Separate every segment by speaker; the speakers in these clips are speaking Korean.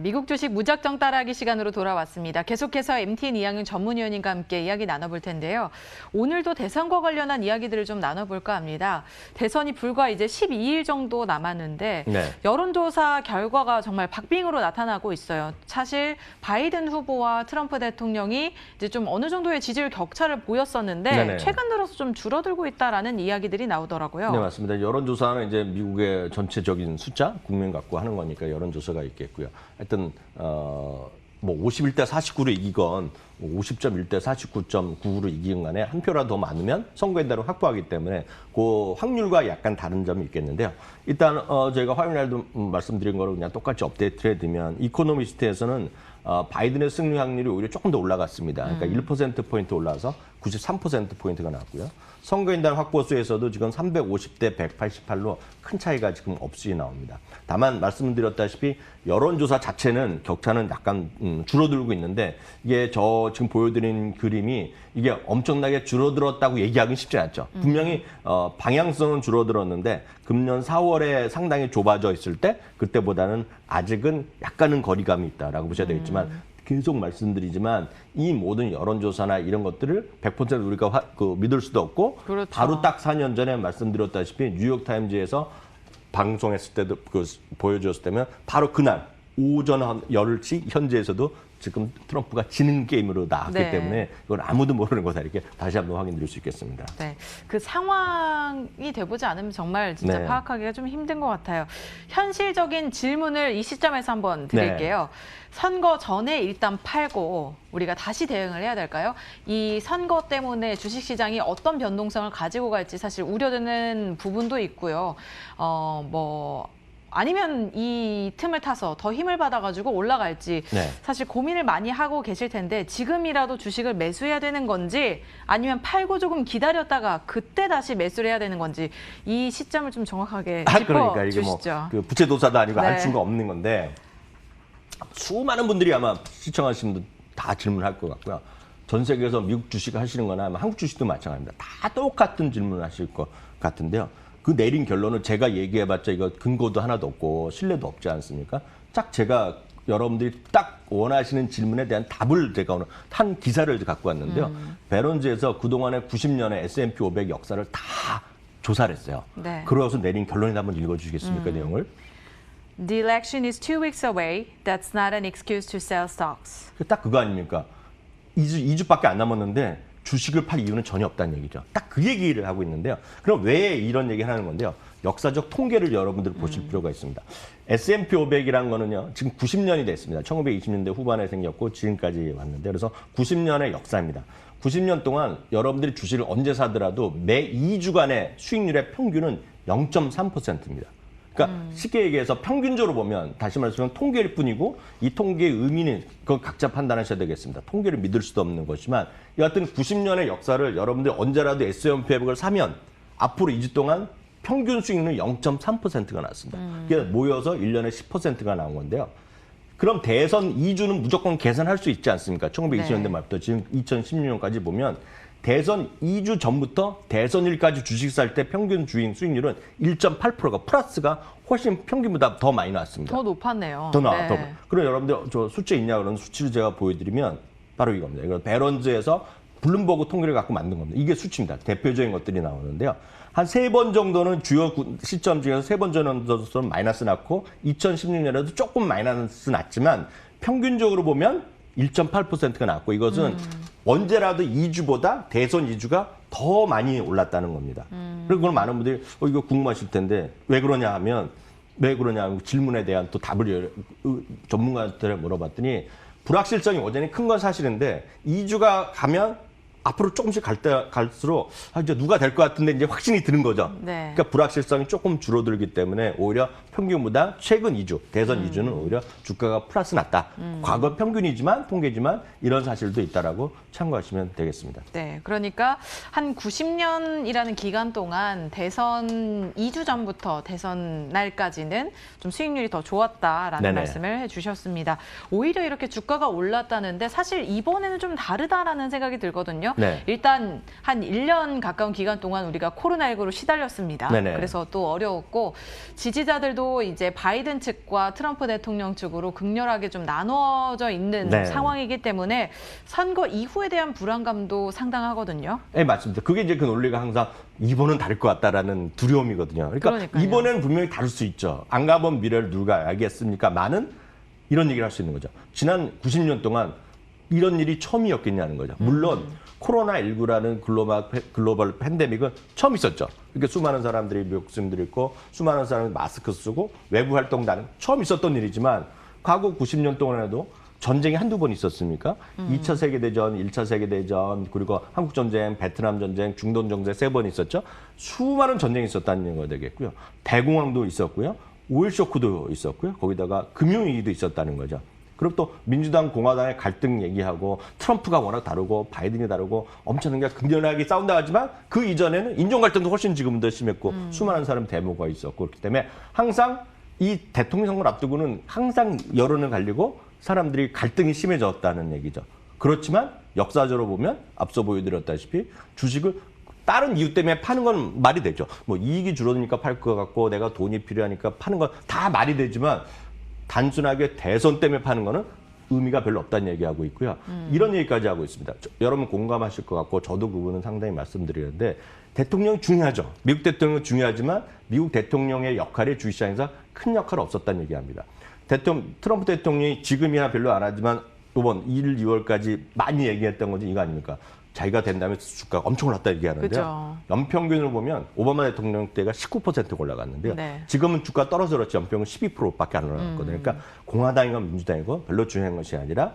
Speaker 1: 미국 주식 무작정 따라하기 시간으로 돌아왔습니다. 계속해서 MTN 이항윤 전문위원님과 함께 이야기 나눠볼 텐데요. 오늘도 대선과 관련한 이야기들을 좀 나눠볼까 합니다. 대선이 불과 이제 12일 정도 남았는데 여론조사 결과가 정말 박빙으로 나타나고 있어요. 사실 바이든 후보와 트럼프 대통령이 이제 좀 어느 정도의 지지율 격차를 보였었는데 최근 들어서 좀 줄어들고 있다라는 이야기들이 나오더라고요.
Speaker 2: 네, 맞습니다. 여론조사는 이제 미국의 전체적인 숫자, 국민 갖고 하는 거니까 여론조사가 있겠고요. 하여튼 뭐 51대 49로 이기건 50.1대 49.9로 이기건 간에 한 표라도 더 많으면 선거인단을 확보하기 때문에 그 확률과 약간 다른 점이 있겠는데요. 일단 저희가 화요일 날도 말씀드린 거로 그냥 똑같이 업데이트를 해두면 이코노미스트에서는 바이든의 승리 확률이 오히려 조금 더 올라갔습니다. 그러니까 1%포인트 올라서 93%포인트가 나왔고요. 선거인단 확보수에서도 지금 350대 188로 큰 차이가 지금 없이 나옵니다. 다만 말씀드렸다시피 여론조사 자체는 격차는 약간 줄어들고 있는데 이게 저 지금 보여드린 그림이 이게 엄청나게 줄어들었다고 얘기하기는 쉽지 않죠. 분명히 방향성은 줄어들었는데 금년 4월에 상당히 좁아져 있을 때 그때보다는 아직은 약간은 거리감이 있다라고 보셔야 되겠지만 계속 말씀드리지만 이 모든 여론조사나 이런 것들을 100% 우리가 믿을 수도 없고 바로 딱 4년 전에 말씀드렸다시피 뉴욕타임즈에서 방송했을 때도 보여줬을 때면 바로 그날 오전 한 10시 현지에서도 지금 트럼프가 지는 게임으로 나왔기 때문에 이건 아무도 모르는 거다 이렇게 다시 한번 확인드릴 수 있겠습니다.
Speaker 1: 네, 그 상황이 돼보지 않으면 정말 진짜 파악하기가 좀 힘든 것 같아요. 현실적인 질문을 이 시점에서 한번 드릴게요. 선거 전에 일단 팔고 우리가 다시 대응을 해야 될까요? 이 선거 때문에 주식시장이 어떤 변동성을 가지고 갈지 사실 우려되는 부분도 있고요. 아니면 이 틈을 타서 더 힘을 받아가지고 올라갈지 사실 고민을 많이 하고 계실 텐데 지금이라도 주식을 매수해야 되는 건지 아니면 팔고 조금 기다렸다가 그때 다시 매수를 해야 되는 건지 이 시점을 좀 정확하게
Speaker 2: 그러니까 이게
Speaker 1: 짚어주시죠.
Speaker 2: 뭐 부채도사도 아니고 알 수가 없는 건데 수많은 분들이 아마 시청하시는 분들 다 질문할 것 같고요. 전 세계에서 미국 주식 하시는 거나 한국 주식도 마찬가지입니다. 다 똑같은 질문을 하실 것 같은데요. 그 내린 결론은 제가 얘기해봤자 이거 근거도 하나도 없고 신뢰도 없지 않습니까? 딱 제가 여러분들이 딱 원하시는 질문에 대한 답을 제가 오늘 한 기사를 갖고 왔는데요. 베런즈에서 그동안의 90년의 S&P 500 역사를 다 조사를 했어요. 그러고서 내린 결론을 한번 읽어주시겠습니까, 내용을?
Speaker 1: The election is 2 weeks away. That's not an excuse to sell stocks.
Speaker 2: 딱 그거 아닙니까? 2주밖에 안 남았는데 주식을 팔 이유는 전혀 없다는 얘기죠. 딱 그 얘기를 하고 있는데요. 그럼 왜 이런 얘기를 하는 건데요? 역사적 통계를 여러분들 보실 필요가 있습니다. S&P 500이라는 거는요. 지금 90년이 됐습니다. 1920년대 후반에 생겼고 지금까지 왔는데 그래서 90년의 역사입니다. 90년 동안 여러분들이 주식을 언제 사더라도 매 2주간의 수익률의 평균은 0.3%입니다. 그러니까 쉽게 얘기해서 평균적으로 보면 다시 말해서 통계일 뿐이고 이 통계의 의미는 그건 각자 판단하셔야 되겠습니다. 통계를 믿을 수도 없는 것이지만 여하튼 90년의 역사를 여러분들 언제라도 S&P 500을 사면 앞으로 2주 동안 평균 수익률은 0.3%가 났습니다. 그게 모여서 1년에 10%가 나온 건데요. 그럼 대선 2주는 무조건 계산할 수 있지 않습니까? 1920년대 말부터 지금 2016년까지 보면 대선 2주 전부터 대선일까지 주식 살 때 평균 주행 수익률은 1.8%가 플러스가 훨씬 평균보다 더 많이 나왔습니다.
Speaker 1: 더 높았네요.
Speaker 2: 더 나와. 그럼 여러분들 저 수치 있냐 그러면 수치를 제가 보여드리면 바로 이겁니다. 이건 베런즈에서 블룸버그 통계를 갖고 만든 겁니다. 이게 수치입니다. 대표적인 것들이 나오는데요. 한 3번 정도는 주요 시점 중에서 3번 정도는 마이너스 났고 2016년에도 조금 마이너스 났지만 평균적으로 보면 1.8%가 났고 이것은 언제라도 2주보다 대선 2주가 더 많이 올랐다는 겁니다. 그리고 그걸 많은 분들이 이거 궁금하실 텐데 왜 그러냐 하면 질문에 대한 또 답을 전문가한테 물어봤더니 불확실성이 여전히 큰 건 사실인데 2주가 가면 앞으로 조금씩 갈수록 이제 누가 될 것 같은데 이제 확신이 드는 거죠. 그러니까 불확실성이 조금 줄어들기 때문에 오히려 평균보다 최근 2주, 대선 2주는 오히려 주가가 플러스 났다. 과거 평균이지만 통계지만 이런 사실도 있다라고 참고하시면 되겠습니다.
Speaker 1: 네, 그러니까 한 90년이라는 기간 동안 대선 2주 전부터 대선 날까지는 좀 수익률이 더 좋았다라는 말씀을 해주셨습니다. 오히려 이렇게 주가가 올랐다는데 사실 이번에는 좀 다르다라는 생각이 들거든요. 있거든요.
Speaker 2: 네.
Speaker 1: 일단 한 1년 가까운 기간 동안 우리가 코로나19로 시달렸습니다.
Speaker 2: 네네.
Speaker 1: 그래서 또 어려웠고 지지자들도 이제 바이든 측과 트럼프 대통령 측으로 극렬하게 좀 나눠져 있는
Speaker 2: 네.
Speaker 1: 상황이기 때문에 선거 이후에 대한 불안감도 상당하거든요.
Speaker 2: 네, 맞습니다. 그게 이제 그 논리가 항상 이번은 다를 것 같다라는 두려움이거든요. 그러니까
Speaker 1: 그러니까요.
Speaker 2: 이번엔 분명히 다를 수 있죠. 안 가본 미래를 누가 알겠습니까? 많은 이런 얘기를 할 수 있는 거죠. 지난 90년 동안 이런 일이 처음이었겠냐는 거죠. 물론 코로나19라는 글로벌 팬데믹은 처음 있었죠. 그러니까 수많은 사람들이 목숨들 잃고 수많은 사람이 마스크 쓰고 외부 활동도 처음 있었던 일이지만 과거 90년 동안에도 전쟁이 한두 번 있었습니까? 2차 세계대전, 1차 세계대전, 그리고 한국전쟁, 베트남 전쟁, 중동 전쟁 3번 있었죠. 수많은 전쟁이 있었다는 얘기가 되겠고요. 대공황도 있었고요. 오일 쇼크도 있었고요. 거기다가 금융위기도 있었다는 거죠. 그리고 또 민주당, 공화당의 갈등 얘기하고 트럼프가 워낙 다르고 바이든이 다르고 엄청나게 극렬하게 싸운다 하지만 그 이전에는 인종 갈등도 훨씬 지금은 더 심했고 수많은 사람 데모가 있었고 그렇기 때문에 항상 이 대통령 선거를 앞두고는 항상 여론을 갈리고 사람들이 갈등이 심해졌다는 얘기죠. 그렇지만 역사적으로 보면 앞서 보여드렸다시피 주식을 다른 이유 때문에 파는 건 말이 되죠. 뭐 이익이 줄어드니까 팔 것 같고 내가 돈이 필요하니까 파는 건 다 말이 되지만 단순하게 대선 때문에 파는 거는 의미가 별로 없다는 얘기하고 있고요. 이런 얘기까지 하고 있습니다. 여러분 공감하실 것 같고 저도 그 부분은 상당히 말씀드리는데 대통령이 중요하죠. 미국 대통령은 중요하지만 미국 대통령의 역할이 주식시장에서 큰 역할은 없었다는 얘기합니다. 트럼프 대통령이 지금이야 별로 안 하지만 이번 1, 2월까지 많이 얘기했던 건지 이거 아닙니까? 자기가 된다면 주가가 엄청 올랐다 얘기하는데요.
Speaker 1: 그죠.
Speaker 2: 연평균을 보면 오바마 대통령 때가 19% 올라갔는데요.
Speaker 1: 네.
Speaker 2: 지금은 주가 떨어졌지 연평균 12%밖에 안 올라갔거든요. 그러니까 공화당이건 민주당이건 별로 중요한 것이 아니라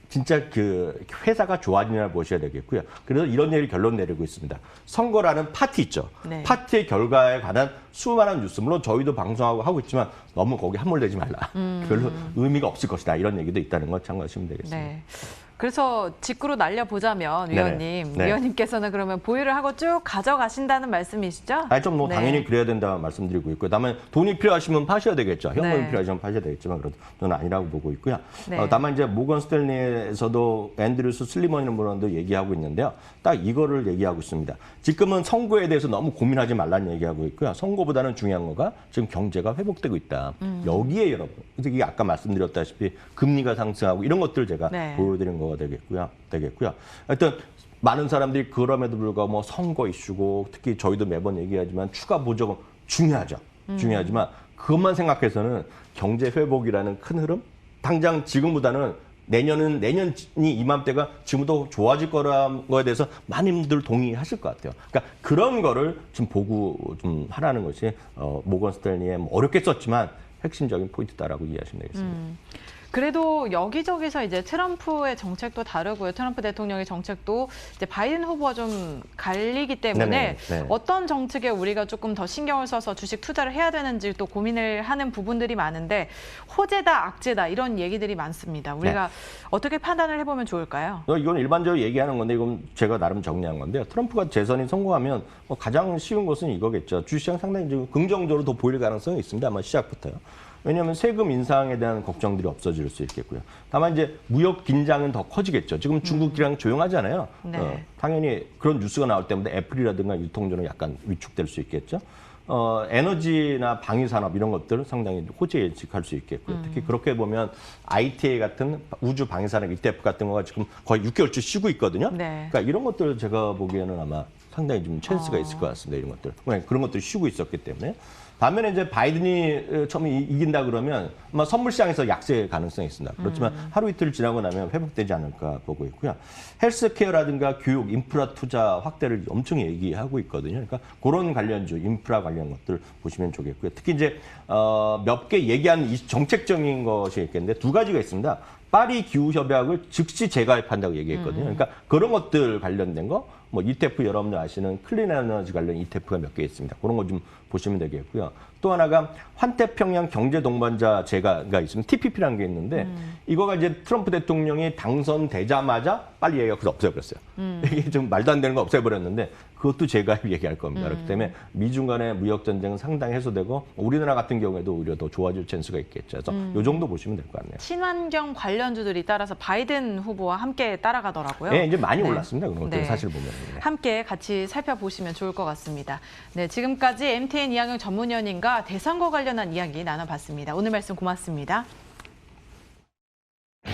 Speaker 2: 진짜 그 회사가 좋아지냐를 보셔야 되겠고요. 그래서 이런 얘기를 결론 내리고 있습니다. 선거라는 파티 있죠.
Speaker 1: 네.
Speaker 2: 파티의 결과에 관한 수많은 뉴스, 물론 저희도 방송하고 하고 있지만 너무 거기 함몰되지 말라. 별로 의미가 없을 것이다. 이런 얘기도 있다는 걸 참고하시면 되겠습니다.
Speaker 1: 네. 그래서 직구로 날려보자면
Speaker 2: 네네.
Speaker 1: 위원님,
Speaker 2: 네.
Speaker 1: 위원님께서는 그러면 보유를 하고 쭉 가져가신다는 말씀이시죠?
Speaker 2: 아니 좀 뭐
Speaker 1: 네.
Speaker 2: 당연히 그래야 된다 말씀드리고 있고요. 다만 돈이 필요하시면 파셔야 되겠죠. 현금이
Speaker 1: 네.
Speaker 2: 필요하시면 파셔야 되겠지만 그래도 저는 아니라고 보고 있고요.
Speaker 1: 네.
Speaker 2: 다만 이제 모건 스탠리에서도 앤드류스 슬리먼이라는 분도 얘기하고 있는데요. 딱 이거를 얘기하고 있습니다. 지금은 선거에 대해서 너무 고민하지 말라는 얘기하고 있고요. 선거보다는 중요한 거가 지금 경제가 회복되고 있다. 여기에 여러분, 이게 아까 말씀드렸다시피 금리가 상승하고 이런 것들을 제가
Speaker 1: 네.
Speaker 2: 보여드린 거가 되겠고요. 하여튼 많은 사람들이 그럼에도 불구하고 뭐 선거 이슈고 특히 저희도 매번 얘기하지만 추가 보조금 중요하죠. 중요하지만 그것만 생각해서는 경제 회복이라는 큰 흐름 당장 지금보다는 내년이 이맘때가 지금부터 좋아질 거라는 거에 대해서 많이들 동의하실 것 같아요. 그러니까 그런 거를 좀 보고 좀 하라는 것이 모건 스탠리의 뭐 어렵게 썼지만 핵심적인 포인트다라고 이해하시면 되겠습니다.
Speaker 1: 그래도 여기저기서 이제 트럼프의 정책도 다르고요. 트럼프 대통령의 정책도 이제 바이든 후보와 좀 갈리기 때문에
Speaker 2: 네네, 네.
Speaker 1: 어떤 정책에 우리가 조금 더 신경을 써서 주식 투자를 해야 되는지 또 고민을 하는 부분들이 많은데 호재다, 악재다 이런 얘기들이 많습니다. 우리가 어떻게 판단을 해보면 좋을까요?
Speaker 2: 이건 일반적으로 얘기하는 건데 이건 제가 나름 정리한 건데요. 트럼프가 재선이 성공하면 가장 쉬운 것은 이거겠죠. 주시장 상당히 좀 긍정적으로 더 보일 가능성이 있습니다. 아마 시작부터요. 왜냐하면 세금 인상에 대한 걱정들이 없어질 수 있겠고요. 다만 이제 무역 긴장은 더 커지겠죠. 지금 중국이랑 조용하잖아요.
Speaker 1: 네.
Speaker 2: 당연히 그런 뉴스가 나올 때마다 애플이라든가 유통전은 약간 위축될 수 있겠죠. 에너지나 방위산업 이런 것들 상당히 호재 예측할 수 있겠고요. 특히 그렇게 보면 ITA 같은 우주 방위산업 ETF 같은 거가 지금 거의 6개월째 쉬고 있거든요.
Speaker 1: 네.
Speaker 2: 그러니까 이런 것들 제가 보기에는 아마 상당히 좀 찬스가 있을 것 같습니다. 이런 것들. 그런 것들이 쉬고 있었기 때문에. 반면에 이제 바이든이 처음에 이긴다 그러면 아마 선물 시장에서 약세 가능성이 있습니다. 그렇지만 하루 이틀 지나고 나면 회복되지 않을까 보고 있고요. 헬스케어라든가 교육, 인프라 투자 확대를 엄청 얘기하고 있거든요. 그러니까 그런 관련주, 인프라 관련 것들 보시면 좋겠고요. 특히 이제 몇 개 얘기한 정책적인 것이 있겠는데 두 가지가 있습니다. 파리 기후 협약을 즉시 재가입한다고 얘기했거든요. 그러니까 그런 것들 관련된 거, 뭐 ETF 여러분들 아시는 클린 에너지 관련 ETF가 몇 개 있습니다. 그런 거 좀 보시면 되겠고요. 또 하나가 환태평양 경제동반자 제가가 있으면 TPP라는 게 있는데 이거가 이제 트럼프 대통령이 당선되자마자 빨리 얘기가 그래서 없애버렸어요. 이게 좀 말도 안 되는 거 없애버렸는데 그것도 제가 얘기할 겁니다. 그렇기 때문에 미중 간의 무역 전쟁은 상당히 해소되고 우리나라 같은 경우에도 오히려 더 좋아질 찬스가 있겠죠. 그래서 이 정도 보시면 될 것 같네요.
Speaker 1: 친환경 관련주들이 따라서 바이든 후보와 함께 따라가더라고요.
Speaker 2: 네, 이제 많이
Speaker 1: 네.
Speaker 2: 올랐습니다. 그런 것들
Speaker 1: 네.
Speaker 2: 사실 보면. 네.
Speaker 1: 함께 같이 살펴보시면 좋을 것 같습니다. 네, 지금까지 MTN 이항영 전문위원님과 대선거 관련한 이야기 나눠봤습니다. 오늘 말씀 고맙습니다.